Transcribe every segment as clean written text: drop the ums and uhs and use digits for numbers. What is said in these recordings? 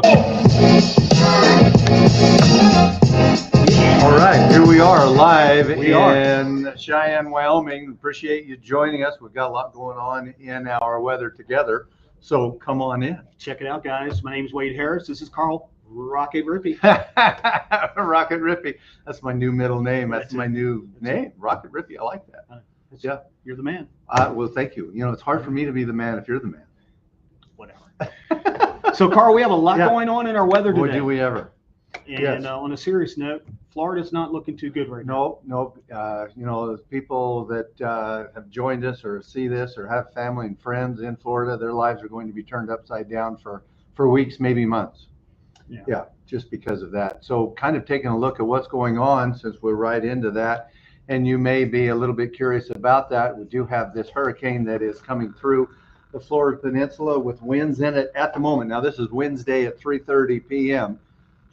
All right, here we are live in Cheyenne, Wyoming. Appreciate you joining us. We've got a lot going on in our weather together, so come on in. Check it out, guys. My name is Wade Harris. This is Carl Rocket Rippy. Rocket Rippy. That's my new middle name. That's my new name, Rocket Rippy. I like that. Yeah. You're the man. Well, thank you. You know, it's hard for me to be the man if you're the man. Whatever. So, Carl, we have a lot going on in our weather today. Boy, do we ever. And on a serious note, Florida's not looking too good right now. No. You know, the people that have joined us or see this or have family and friends in Florida, their lives are going to be turned upside down for weeks, maybe months. Yeah, just because of that. So kind of taking a look at what's going on, since we're right into that, and you may be a little bit curious about that. We do have this hurricane that is coming through the Florida Peninsula with winds in it at the moment. Now, this is Wednesday at 3:30 p.m.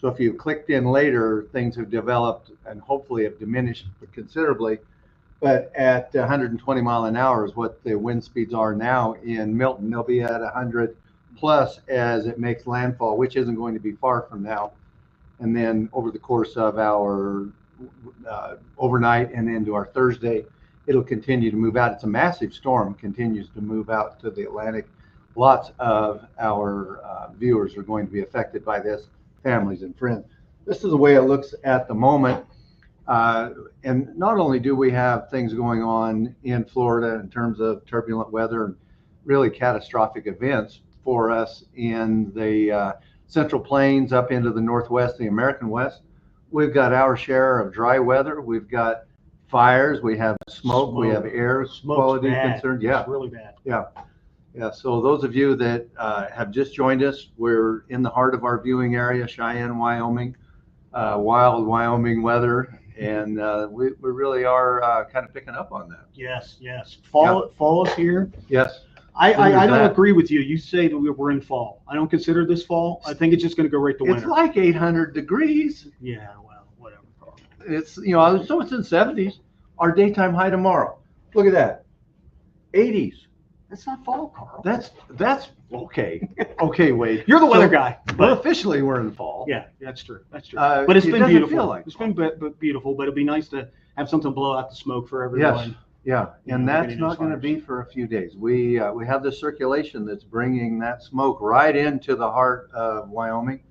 So if you clicked in later, things have developed and hopefully have diminished considerably. But at 120 mile an hour is what the wind speeds are now in Milton. They'll be at 100 plus as it makes landfall, which isn't going to be far from now. And then over the course of our overnight and into our Thursday, it'll continue to move out. It's a massive storm, continues to move out to the Atlantic. Lots of our viewers are going to be affected by this, families and friends. This is the way it looks at the moment. And not only do we have things going on in Florida in terms of turbulent weather and really catastrophic events for us in the Central Plains up into the Northwest, the American West, we've got our share of dry weather. We've got fires, we have smoke, we have air quality concerns. Yeah, it's really bad. Yeah. So those of you that have just joined us, we're in the heart of our viewing area, Cheyenne, Wyoming, wild Wyoming weather, and we really are kind of picking up on that. Yes. Fall is here. Yes. I don't agree with you. You say that we're in fall. I don't consider this fall. I think it's just going to go right to winter. It's like 800 degrees. Yeah, well, whatever. It's, so it's in 70s. Our daytime high tomorrow. Look at that. 80s. That's not fall, Carl. That's okay. Okay, Wade. You're the weather guy. Well, officially we're in fall. Yeah, that's true. But it's been beautiful. It's been beautiful, but it'd be nice to have something blow out the smoke for everyone. Yes. Yeah, and that's not going to be for a few days. We have the circulation that's bringing that smoke right into the heart of Wyoming,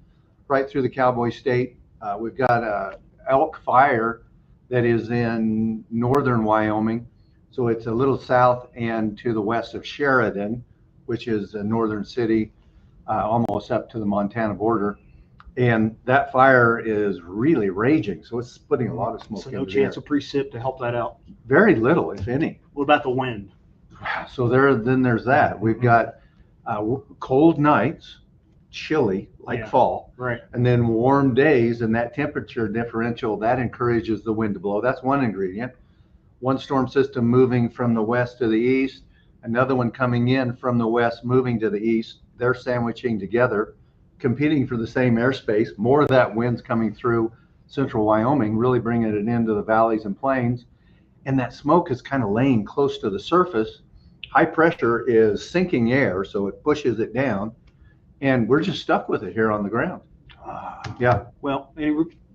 right through the Cowboy State. We've got a elk fire that is in northern Wyoming. So it's a little south and to the west of Sheridan, which is a northern city, almost up to the Montana border. And that fire is really raging, so it's putting a lot of smoke in the air. No chance of precip to help that out? Very little, if any. What about the wind? So there's that. We've got cold nights, chilly, like fall. Right. And then warm days, and that temperature differential, that encourages the wind to blow. That's one ingredient. One storm system moving from the west to the east, another one coming in from the west, moving to the east. They're sandwiching together, competing for the same airspace. More of that wind's coming through central Wyoming, really bringing it into the valleys and plains. And that smoke is kind of laying close to the surface. High pressure is sinking air, so it pushes it down. And we're just stuck with it here on the ground. Yeah. Well,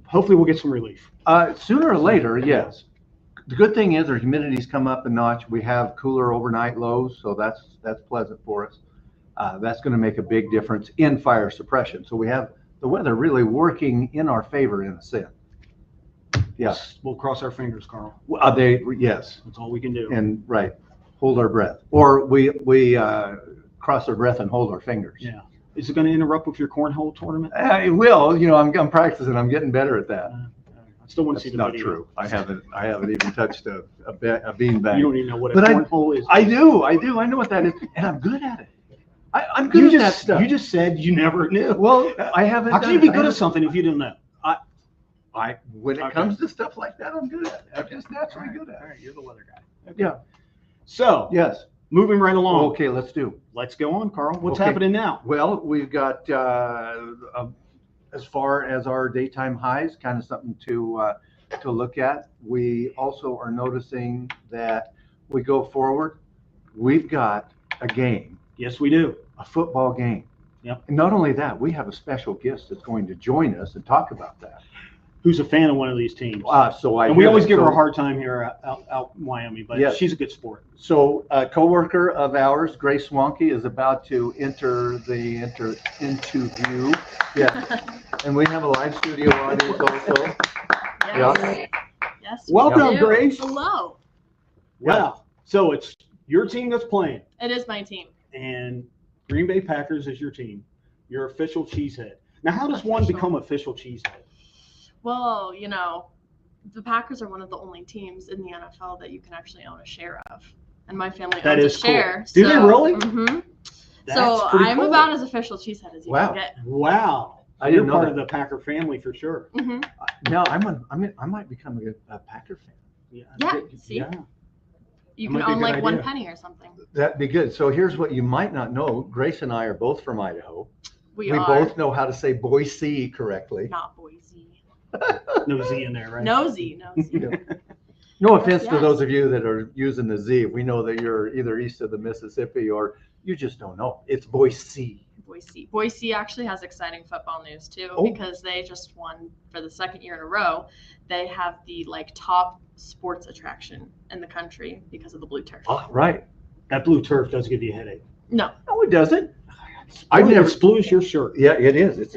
hopefully we'll get some relief. Sooner or later, yes. The good thing is our humidity's come up a notch. We have cooler overnight lows, so that's pleasant for us. That's going to make a big difference in fire suppression. So we have the weather really working in our favor in a sense. Yes. We'll cross our fingers, Carl. Yes. That's all we can do. And hold our breath. Or we cross our breath and hold our fingers. Yeah. Is it going to interrupt with your cornhole tournament? It will. I'm practicing. I'm getting better at that. I still want to see the video. That's not true. I haven't even touched a beanbag. You don't even know what a cornhole is. I do. I know what that is, and I'm good at it. I'm good at that stuff. You just said you never knew. Well, I haven't. How can you be good at something if you didn't know? When it comes to stuff like that, I'm good at it. I'm just naturally good at it. All right, you're the weather guy. Okay. Yeah. So yes, moving right along. Okay, let's go on, Carl. What's happening now? Well, we've got as far as our daytime highs, kind of something to look at. We also are noticing that we go forward. We've got a game. Yes, we do. A football game. Yep. And not only that, we have a special guest that's going to join us and talk about that. Who's a fan of one of these teams. And we always give her a hard time here out in Wyoming, but yes, she's a good sport. So a coworker of ours, Grace Swanke, is about to enter into view. Yeah. And we have a live studio audience also. Yes. Yes. Welcome, Grace. Hello. Wow. So it's your team that's playing. It is my team. And Green Bay Packers is your team. Your official cheesehead. Now, how does one become official cheesehead? Well, the Packers are one of the only teams in the NFL that you can actually own a share of. And my family owns a share. Do they really? Mm-hmm. So I'm cool. about as official cheesehead as you can get. Wow. You're part of the Packer family for sure. Mm-hmm. Now I might become a Packer fan. Yeah. See? Yeah. You can own like 1 penny or something. That'd be good. So here's what you might not know. Grace and I are both from Idaho. We are. both know how to say Boise correctly. Not Boise. No Z in there, right? No Z. No offense to those of you that are using the Z. We know that you're either east of the Mississippi or you just don't know. It's Boise. Boise actually has exciting football news too, because they just won for the second year in a row. They have the top sports attraction in the country because of the blue turf. Oh, right. That blue turf does give you a headache. No, it doesn't. It's blue as your shirt. Yeah, it is. It's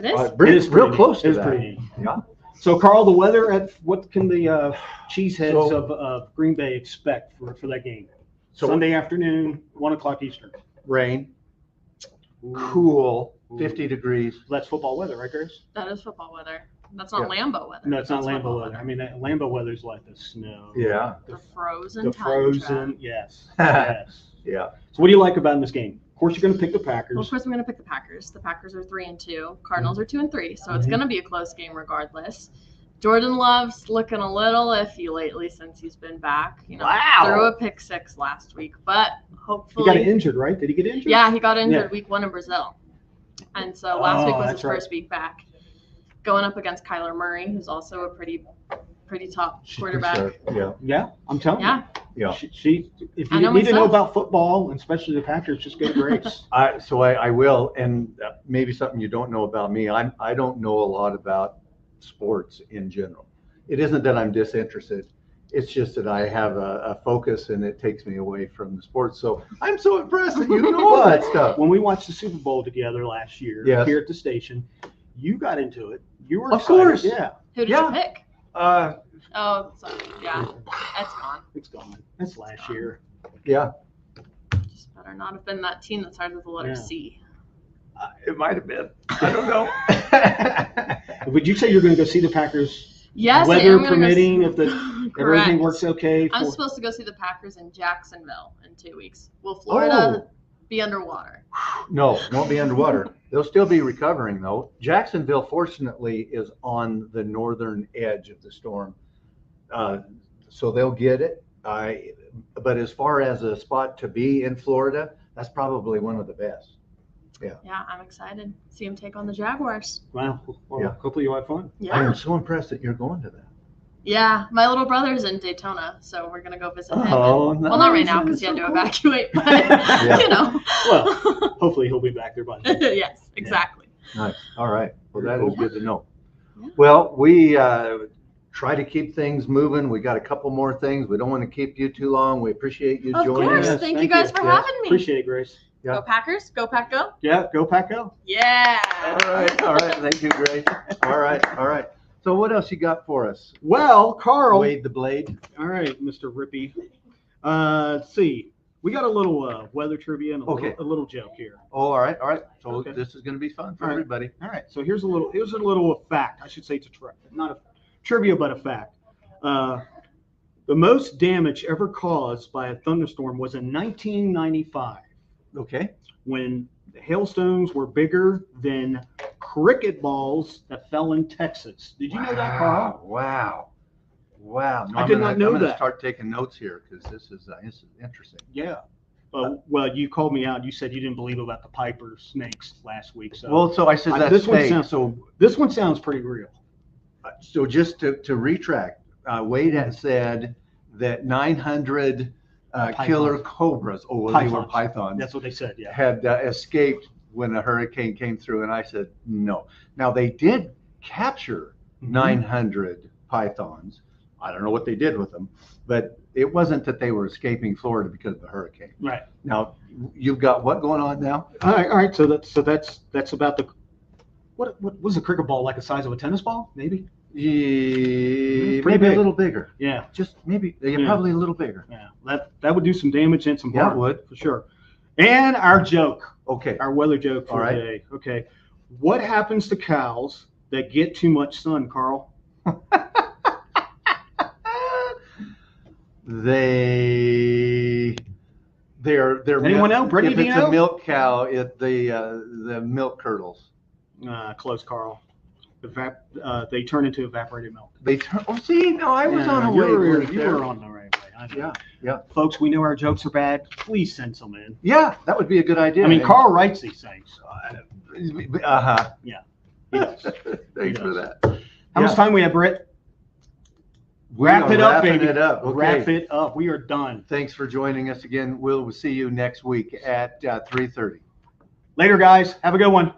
real close to that. Pretty neat. Yeah. So, Carl, the weather what can the cheeseheads of Green Bay expect for that game? Sunday afternoon, 1:00 Eastern. Rain. Cool. 50 degrees. That's football weather, right, Grace? That is football weather. That's not Lambeau weather. No, it's not Lambeau weather. I mean, Lambeau weather's like the snow. Yeah. The frozen. The frozen. Yes. Yeah. So, what do you like about this game? Of course, you're going to pick the Packers. Well, of course, I'm going to pick the Packers. The Packers are 3-2. Cardinals are 2-3. So it's going to be a close game regardless. Jordan Love's looking a little iffy lately since he's been back. Threw a pick 6 last week, but hopefully he got injured, right? Did he get injured? Yeah, he got injured week 1 in Brazil, and so last week was his first week back. Going up against Kyler Murray, who's also a pretty top quarterback. Yeah, I'm telling you. Yeah. If you need to know about football, and especially the Packers, just go to Grace. I will, and maybe something you don't know about me. I don't know a lot about sports in general. It isn't that I'm disinterested. It's just that I have a focus, and it takes me away from the sports. So I'm so impressed that you know all that stuff. When we watched the Super Bowl together last year here at the station, you got into it. You were excited. Of course. Yeah. Who did you pick? Sorry. Yeah, that's gone. It's gone. That's last year. Yeah. Just better not have been that team that started with the letter C. It might have been. I don't know. Would you say you're going to go see the Packers? Yes, weather permitting, if everything works okay. I'm supposed to go see the Packers in Jacksonville in 2 weeks. Will Florida be underwater? No, won't be underwater. They'll still be recovering though. Jacksonville, fortunately, is on the northern edge of the storm, so they'll get it. But as far as a spot to be in Florida, that's probably one of the best. Yeah, I'm excited. See him take on the Jaguars. Wow. Well, hopefully you'll have fun. Yeah. I am so impressed that you're going to that. Yeah, my little brother's in Daytona, so we're gonna go visit him. Nice. Well, not right now because he had to evacuate, but Well, hopefully he'll be back there by then. Yes, exactly. Nice. All right. Well, that is good to know. Yeah. Well, we try to keep things moving. We got a couple more things. We don't want to keep you too long. We appreciate you joining us. Of course. Thank you guys for having me. Appreciate it, Grace. Yeah. Go Packers. Go Pack Go. Yeah, go Pack Go. Yeah. All right. Thank you, Grace. All right. So what else you got for us? Well, Carl. Wade the blade. All right, Mr. Rippy. Let's see. We got a little weather trivia and a little joke here. Oh, all right. So this is going to be fun for everybody. All right. So here's a little fact. I should say it's not a trivia, but a fact. The most damage ever caused by a thunderstorm was in 1995. Okay. When the hailstones were bigger than cricket balls that fell in Texas. Did you know that, Carl? Wow. No, I did not know that. I'm going to start taking notes here because this is interesting. Yeah. Well, you called me out. You said you didn't believe about the Piper snakes last week. So I said that's fake. This one sounds pretty real. So just to retract, Wade had said that 900 killer cobras, they were pythons. That's what they said, yeah. Had escaped when a hurricane came through, and I said, no. Now, they did capture 900 pythons. I don't know what they did with them, but it wasn't that they were escaping Florida because of the hurricane. Right. Now, you've got what going on now? All right. So that's about the what was a cricket ball, like the size of a tennis ball, maybe? Yeah, Pretty maybe big. a little bigger. Yeah. Just maybe, Yeah. probably a little bigger. Yeah. That would do some damage and some Yeah, harm. it would. For sure. And our joke, Okay. our weather joke for All right. today. Okay. What happens to cows that get too much sun, Carl? They're Anyone know? Brittany, if do you it's know? a milk cow, the milk curdles. Close, Carl. They turn into evaporated milk. They turn. Oh, see, no, I was on a you were, wavelength you there. were on the right way. I know. Yeah. Folks, we know our jokes are bad. Please send some in. Yeah, that would be a good idea. I mean, Carl writes these things. Uh-huh. Yeah. He does. Thanks He for does. that. How much time we have, Britt? We Wrap are it up, wrapping baby. it up. Okay. Wrap it up. We are done. Thanks for joining us again. We'll see you next week at 3:30. Later, guys. Have a good one.